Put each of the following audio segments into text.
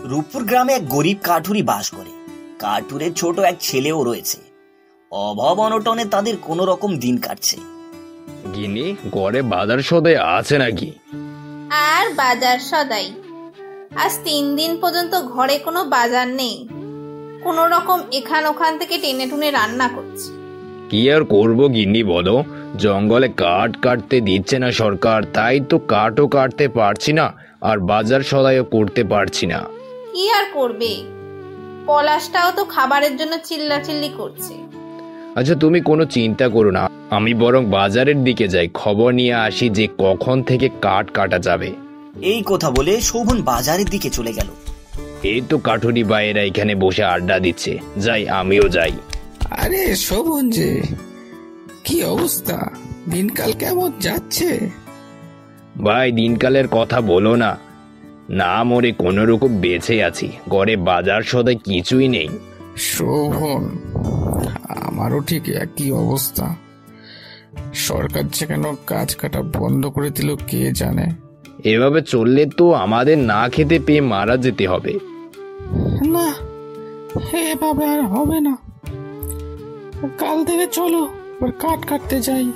রূপপুর গ্রামে এক গরিব কাঠুরি বাস করে। কাঠুরের ছোট এক ছেলেও রয়েছে। অভাব অনটনে তাদের কোনো রকম দিন কাটছে। গিনি, ঘরে বাজার সদাই আছে নাকি? আর বাজার সদাই? আজ 3 দিন পর্যন্ত ঘরে কোনো বাজার নেই। কোনো রকম এখান ওখান থেকে টেনে টুনে রান্না করছি। কি আর করবো গিন্নি বলো, জঙ্গলে কাঠ কাটতে দিচ্ছে না সরকার, তাই তো কাঠও কাটতে পারছি না, আর বাজার সদাইও করতে পারছি না। কি আর করবে, পলাশটাও তো খাবারের জন্য চিল্লাচিল্লি করছে। আচ্ছা, তুমি কোনো চিন্তা করো না, আমি বরং বাজারের দিকে যাই, খবর নিয়ে আসি যে কখন থেকে কাঠ কাটা যাবে। এই কথা বলে শোভন বাজারের দিকে চলে গেল। এই তো কাঠুরি ভাইয়েরা এখানে বসে আড্ডা দিচ্ছে, যাই আমিও যাই। আরে শোভন যে, কি অবস্থা, দিনকাল কেমন যাচ্ছে? ভাই, দিনকালের কথা বলো না, না মরে কোনো রকম বেঁচে আছি, ঘরে বাজার সদাই কিছুই নেই। শোভন, আমারও ঠিক একই অবস্থা। সরকার যে কেন কাজ কাটা বন্ধ করে দিল কে জানে। এভাবে চললে তো আমাদের না খেতে পেয়ে মারা যেতে হবে। না, এভাবে আর হবে না। কাল থেকে চলো এবার কাঠ কাটতে যাই।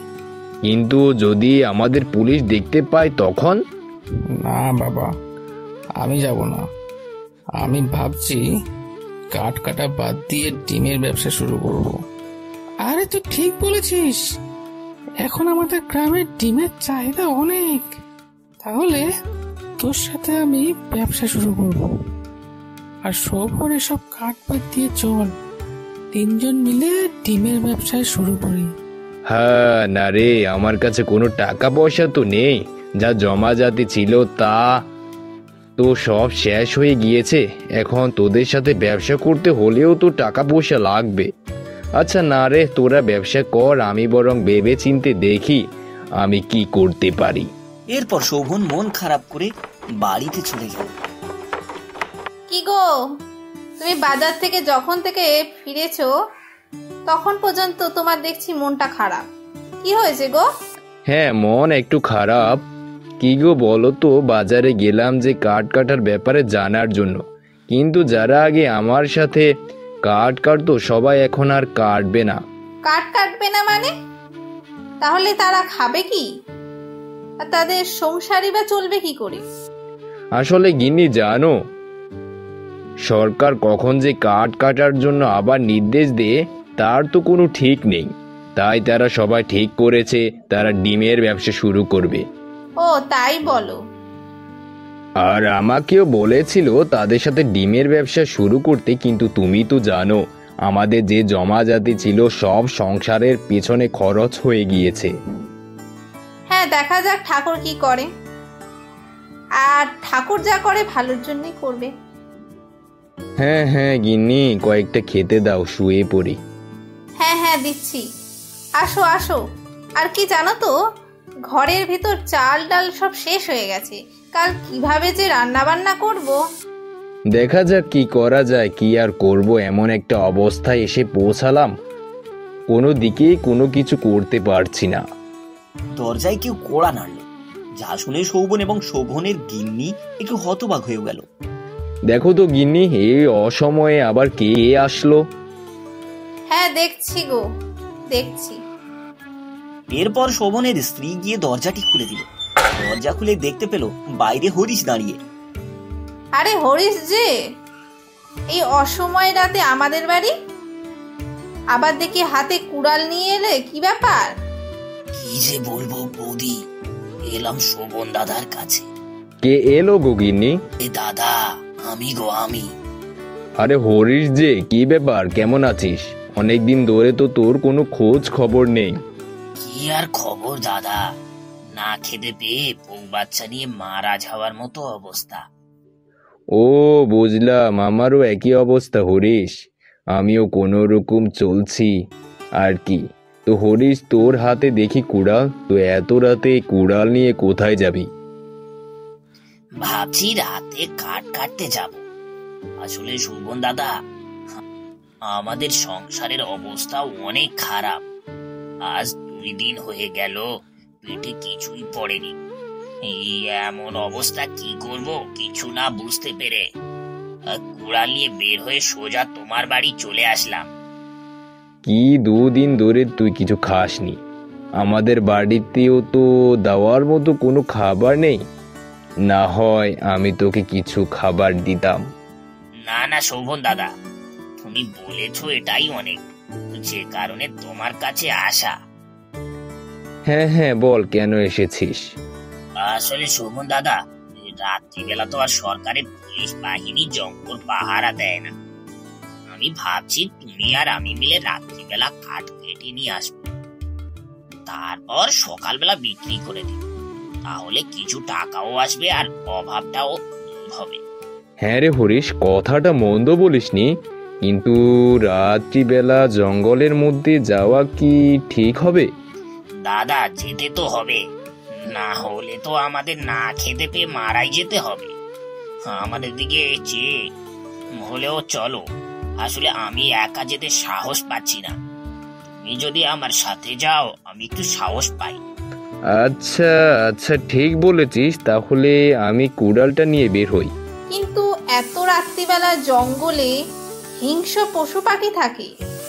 কিন্তু যদি আমাদের পুলিশ দেখতে পায় তখন? না বাবা, আমি যাব না। আমি ভাবছি কাঠ কাটা বাদ দিয়ে ডিমের ব্যবসা শুরু করব। আরে তুই ঠিক বলেছিস, এখন আমাদের গ্রামের ডিমের চাহিদা অনেক। তাহলে তোর সাথে আমি ব্যবসা শুরু করব। আর শোভন এসব কাঠ বাদ দিয়ে চল, 3 জন মিলে ডিমের ব্যবসায় শুরু করি। হ্যাঁ, না রে, আমার কাছে কোনো টাকা পয়সা তো নেই, যা জমা জাতি ছিল তা তো সব শেষ হয়ে গিয়েছে। এখন তোদের সাথে ব্যবসা করতে হলেও তো টাকা পয়সা লাগবে। আচ্ছা না রে, তোরা ব্যবসা কর, আমি বরং ভেবে চিনতে দেখি আমি কি করতে পারি। এরপর শোভন মন খারাপ করে বাড়িতে চলে গেল। কি গো, তুমি বাজার থেকে যখন থেকে ফিরেছো তখন পর্যন্ত তোমার দেখছি মনটা খারাপ। কি হয়েছে গো? হ্যাঁ, মন একটু খারাপ। কি গো বলো তো, বাজারে গেলাম যে কাঠ কাটার ব্যাপারে জানার জন্য, কিন্তু যারা আগে আমার সাথে কাঠ কাটতো সবাই এখন আর কাটবে না। কাঠ কাটবে না মানে? তাহলে তারা খাবে কি, আর তাদের সংসারই বা চলবে কি করে? আসলে গিন্নি জানো, সরকার কখন যে কাঠ কাটার জন্য আবার নির্দেশ দেয় তার তো কোনো ঠিক নেই। তাই তারা সবাই ঠিক করেছে তারা ডিমের ব্যবসা শুরু করবে। ও তাই বলো? আর আমাকেও বলেছিল তাদের সাথে ডিমের ব্যবসা শুরু করতে, কিন্তু তুমি তো জানো আমাদের যে জমা জাতি ছিল সব সংসারের পেছনে খরচ হয়ে গিয়েছে। হ্যাঁ, দেখা যাক ঠাকুর কি করে। আর ঠাকুর যা করে ভালোর জন্যই করবে। হ্যাঁ হ্যাঁ গিন্নি, কয়েকটা খেতে দাও, শুয়ে পড়ি। হ্যাঁ হ্যাঁ দিচ্ছি, আসো আসো। আর কি জানো তো, ঘরের ভিতর চাল ডাল সব শেষ হয়ে গেছে। কাল কিভাবে যে রান্না বান্না করব। দেখা যাক কি করা যায়। কি আর করব, এমন একটা অবস্থায় এসে পৌঁছালাম, কোনো দিকেই কোনো কিছু করতে পারছি না। দরজায় কেউ কড়া নাড়ল, যা শুনে শোভন এবং শোভনের গিন্নি একটু হতবাক হয়ে গেল। দেখো তো গিন্নি, এই অসময়ে আবার কে আসলো? হ্যাঁ দেখছি গো, দেখছি। এরপর শোভনের স্ত্রী গিয়ে দরজাটি খুলে দিল। দরজা খুলে দেখতে পেল বাইরে হরিশ দাঁড়িয়ে। আরে হরিশ যে, এই অসময় রাতে আমাদের বাড়ি? আবার দেখি হাতে কুড়াল নিয়ে এলে, কি ব্যাপার? কি যে বলবো বৌদি, এলাম শোভন দাদার কাছে। কে এলো গো গিন্নি? এ দাদা, আমি গো আমি। আরে হরিশ যে, কি ব্যাপার, কেমন আছিস? অনেকদিন ধরে তো তোর কোনো খোঁজ খবর নেই। কি আর খবর দাদা, না খেতে পেয়ে বউ বাচ্চা নিয়ে মারা যাওয়ার মতো অবস্থা। ও বুঝলাম, আমারও একই অবস্থা হরিশ, আমিও কোনো রকম চলছি আর কি। তো হরিশ, তোর হাতে দেখি কুড়াল, তো এত রাতে কুড়াল নিয়ে কোথায় যাবি? ভাবছি রাতে কাঠ কাটতে যাব। আসলে শোভন দাদা, আমাদের সংসারের অবস্থা অনেক খারাপ। আজ 2 দিন হয়ে গেল পেটে কিছুই পড়েনি। এই এমন অবস্থা কি করব কিছু না বুঝতে পেরে কুড়াল নিয়ে বের হয়ে সোজা তোমার বাড়ি চলে আসলাম। কি 2 দিন ধরে তুই কিছু খাসনি? আমাদের বাড়িতেও তো দেওয়ার মতো কোনো খাবার নেই। না হয় আমি তোকে কিছু খাবার দিতাম। না না শোভন দাদা, তুমি বলেছো এটাই অনেক, যে কারণে তোমার কাছে আসা। হ্যাঁ হ্যাঁ, বল কেন এসেছিস? আসলে শোভন দাদা, রাত্রিবেলা তো আর সরকারের পুলিশ বাহিনী জঙ্গল পাহারা দেয় না। আমি ভাবছি তুমি আর আমি মিলে রাত্রিবেলা কাঠ কেটে নিয়ে আসবো, তারপর সকালবেলা বিক্রি করে দিব। তাহলে কিছু টাকাও আসবে আর অভাবটাও দূর হবে। হ্যাঁ রে হরিশ, কথাটা মন্দ বলিসনি, কিন্তু রাত্রিবেলা জঙ্গলের মধ্যে যাওয়া কি ঠিক হবে? দাদা যেতে তো হবে, না হলে তো আমাদের না খেতে পেয়ে মারাই যেতে হবে। আমাদের দিকে চেয়ে হলেও চলো। আসলে আমি একা যেতে সাহস পাচ্ছি না, তুমি যদি আমার সাথে যাও আমি একটু সাহস পাই। আচ্ছা আচ্ছা, ঠিক বলেছিস, তাহলে আমি কুড়ালটা নিয়ে বের হই। কিন্তু এত রাত্রিবেলা জঙ্গলে হিংস্র পশু পাখি থাকে,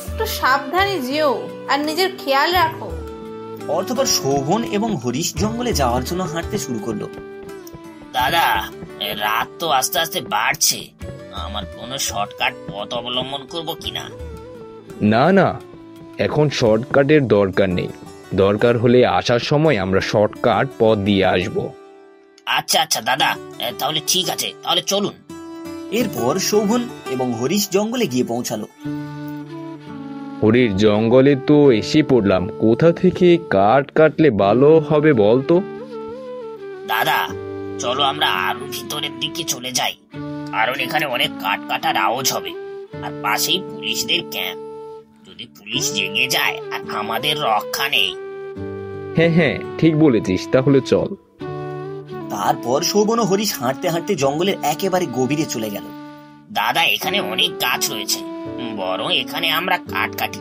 একটু সাবধানে যেও আর নিজের খেয়াল রাখো। অতঃপর শোভন এবং হরিশ জঙ্গলে যাওয়ার জন্য হাঁটতে শুরু করলো। দাদা, রাত তো আস্তে আস্তে বাড়ছে, আমার কোনো শর্টকাট পথ অবলম্বন করব কিনা? না না, এখন শর্টকাটের দরকার নেই। দরকার হলে আসার সময় আমরা শর্টকাট পথ দিয়ে আসব। আচ্ছা আচ্ছা দাদা, তাহলে ঠিক আছে, তাহলে চলুন। এরপর শোভন এবং হরিশ জঙ্গলে গিয়ে পৌঁছালো। হরির জঙ্গলে তো এসে পড়লাম, কোথা থেকে কাঠ কাটলে ভালো হবে বলতো? দাদা চলো আমরা আরো ভিতরের দিকে চলে যাই, কারণ এখানে অনেক কাঠ কাটার আওয়াজ হবে, আর পাশেই পুলিশদের ক্যাম্প। যদি পুলিশ জেগে যায় আর আমাদের রক্ষা নেই। হ্যাঁ হ্যাঁ, ঠিক বলেছিস, তাহলে চল। তারপর শোভন ও হরিশ হাঁটতে হাঁটতে জঙ্গলের একেবারে গভীরে চলে গেল। দাদা এখানে অনেক গাছ রয়েছে, বরং এখানে আমরা কাঠ কাটি।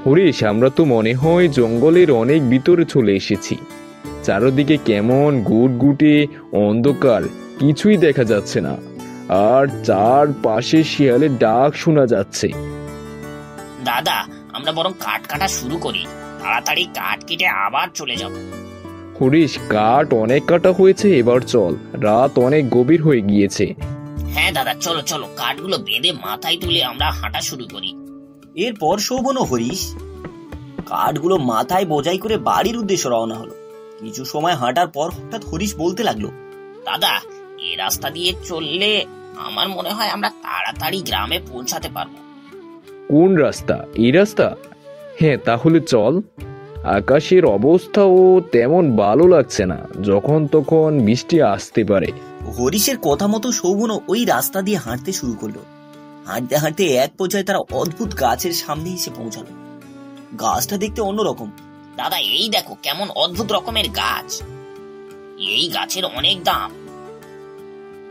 হরিশ, আমরা তো মনে হয় জঙ্গলের অনেক ভিতরে চলে এসেছি। চারদিকে কেমন গুটগুটে অন্ধকার, কিছুই দেখা যাচ্ছে না, আর চারপাশে শিয়ালের ডাক শোনা যাচ্ছে। দাদা আমরা বরং কাঠ কাটা শুরু করি, তাড়াতাড়ি কাঠ কেটে আবার চলে যাব। হরিশ, কাঠ অনেক কাটা হয়েছে, এবার চল, রাত অনেক গভীর হয়ে গিয়েছে। হ্যাঁ দাদা, চলো চলো, কাঠগুলো বেঁধে মাথায় তুলে আমরা হাঁটা শুরু করি। এরপর শোভন ও হরিশ কাঠগুলো মাথায় বোঝাই করে বাড়ির উদ্দেশ্যে রওনা হলো। কিছু সময় হাঁটার পর হঠাৎ হরিশ বলতে লাগলো, দাদা এই রাস্তা দিয়ে চললে আমার মনে হয় আমরা তাড়াতাড়ি গ্রামে পৌঁছাতে পারবো। কোন রাস্তা? এই রাস্তা? হ্যাঁ, তাহলে চল। আকাশের অবস্থাও তেমন ভালো লাগছে না, যখন তখন বৃষ্টি আসতে পারে। হরিশের কথা মতো শোভন ওই রাস্তা দিয়ে হাঁটতে শুরু করলো। হাঁটতে হাঁটতে এক পর্যায়ে তারা অদ্ভুত গাছের সামনে এসে পৌঁছালো। গাছটা দেখতে অন্যরকম। দাদা এই দেখো কেমন অদ্ভুত রকমের গাছ, এই গাছের অনেক দাম।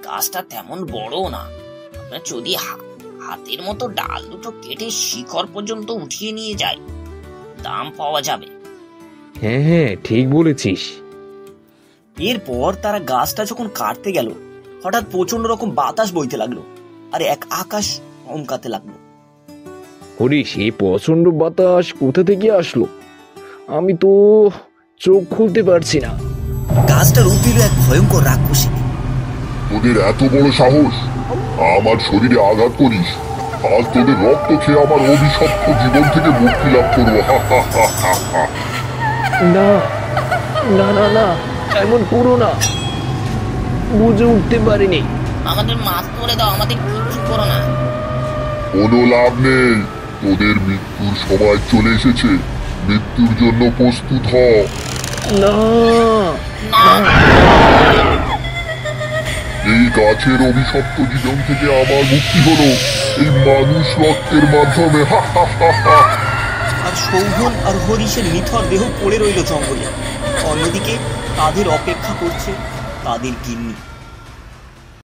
গাছটা তেমন বড় না, আমরা যদি হাতের মতো ডাল দুটো কেটে শিকড় পর্যন্ত উঠিয়ে নিয়ে যাই দাম পাওয়া যাবে। হ্যাঁ হ্যাঁ, ঠিক বলেছিস। এরপর তারা গাছটা যখন কাটতে গেল, হঠাৎ প্রচন্ড রকম বাতাস বইতে লাগলো, আর এক আকাশ চমকাতে লাগলো। হরিশ, এই প্রচন্ড বাতাস কোথা থেকে আসলো? আমি তো চোখ খুলতে পারছি না। গাছটা রূপ দিল এক ভয়ঙ্কর রাক্ষসী। তোদের এত বড় সাহস, আমার শরীরে আঘাত করিস? আজ তোদের রক্ত খেয়ে আমার অভিশপ্ত জীবন থেকে মুক্তি লাভ করবো। না না না না, এমন করো না, বুঝে উঠতে পারিনি। আমাদের মাছ করে দাও, আমাদের কিছু করো না। কোনো লাভ নেই, তোদের মৃত্যুর সময় চলে এসেছে। মৃত্যুর জন্য প্রস্তুত হ। না, এই গাছের অভিশপ্ত জীবন থেকে আমার মুক্তি হলো এই মানুষ রক্তের মাধ্যমে। আর শোভন আর হরিশের নিথর দেহ পড়ে রইল জঙ্গলে। অন্যদিকে তাদের অপেক্ষা করছে তাদের গিন্নি।